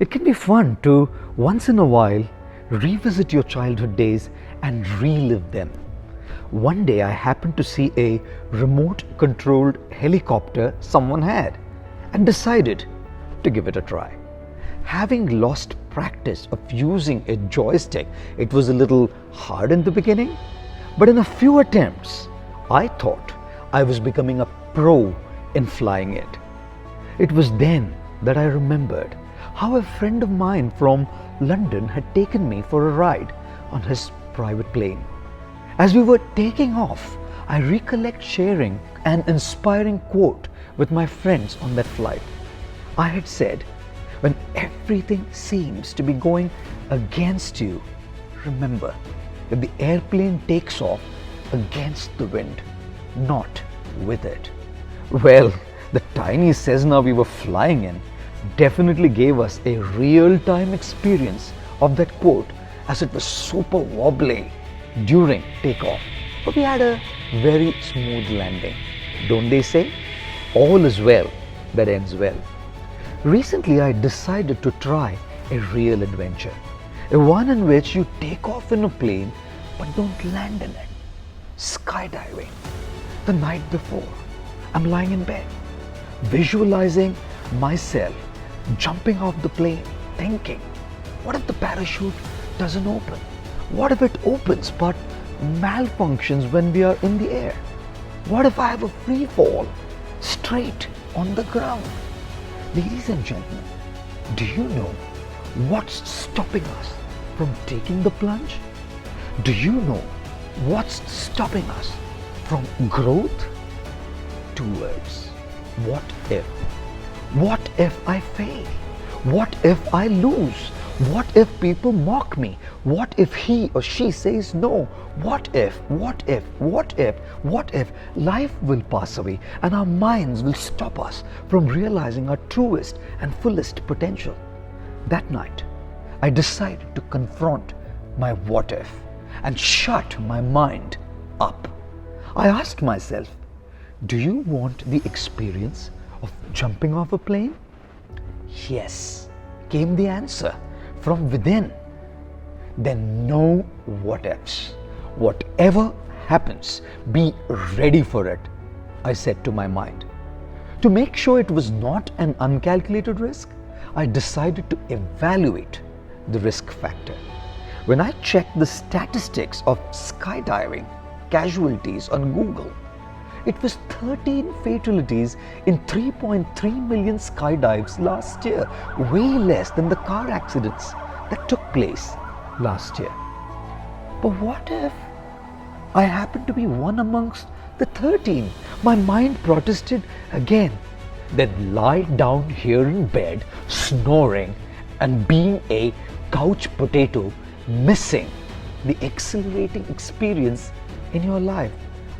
It can be fun to, once in a while, revisit your childhood days and relive them. One day I happened to see a remote-controlled helicopter someone had and decided to give it a try. Having lost practice of using a joystick, it was a little hard in the beginning, but in a few attempts, I thought I was becoming a pro in flying it. It was then that I remembered how a friend of mine from London had taken me for a ride on his private plane. As we were taking off, I recollect sharing an inspiring quote with my friends on that flight. I had said, "When everything seems to be going against you, remember that the airplane takes off against the wind, not with it." Well, the tiny Cessna we were flying in definitely gave us a real-time experience of that quote, as it was super wobbly during takeoff. But we had a very smooth landing. Don't they say? All is well that ends well. Recently, I decided to try a real adventure, a one in which you take off in a plane but don't land in it. Skydiving. The night before, I'm lying in bed, visualizing myself jumping off the plane, thinking, what if the parachute doesn't open? What if it opens but malfunctions when we are in the air? What if I have a free fall straight on the ground? Ladies and gentlemen, do you know what's stopping us from taking the plunge? Do you know what's stopping us from growth? Two words. What if? What if I fail? What if I lose? What if people mock me? What if he or she says no? What if life will pass away and our minds will stop us from realizing our truest and fullest potential? That night, I decided to confront my what if and shut my mind up. I asked myself, do you want the experience of jumping off a plane? Yes, came the answer from within. Then no what ifs. Whatever happens, be ready for it, I said to my mind. To make sure it was not an uncalculated risk, I decided to evaluate the risk factor. When I checked the statistics of skydiving casualties on Google, it was 13 fatalities in 3.3 million skydives last year, way less than the car accidents that took place last year. But what if I happened to be one amongst the 13? My mind protested again. Then lie down here in bed, snoring and being a couch potato, missing the exhilarating experience in your life,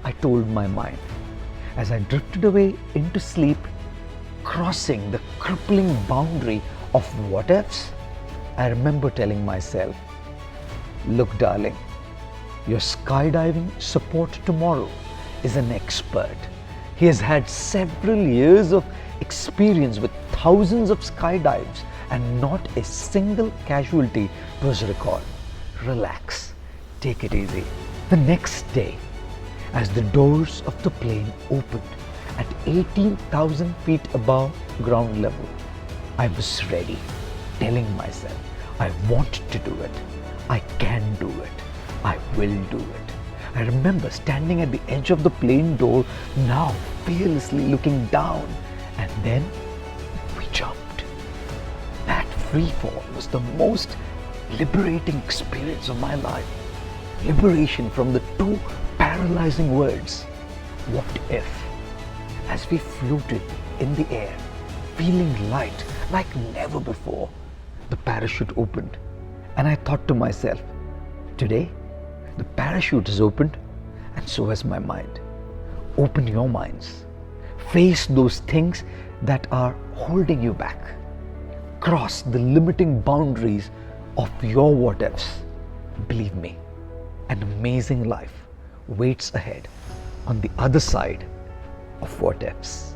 I told my mind. As I drifted away into sleep, crossing the crippling boundary of what ifs, I remember telling myself, look darling, your skydiving support tomorrow is an expert. He has had several years of experience with thousands of skydives and not a single casualty to his record. Relax, take it easy. The next day, as the doors of the plane opened at 18,000 feet above ground level, I was ready, telling myself, I want to do it, I can do it, I will do it. I remember standing at the edge of the plane door, now fearlessly looking down, and then we jumped. That free fall was the most liberating experience of my life. Liberation from the two paralyzing words, what if? As we floated in the air, feeling light like never before, the parachute opened, and I thought to myself, today the parachute is opened and so has my mind. Open your minds. Face those things that are holding you back. Cross the limiting boundaries of your what ifs. Believe me, an amazing life waits ahead on the other side of what ifs.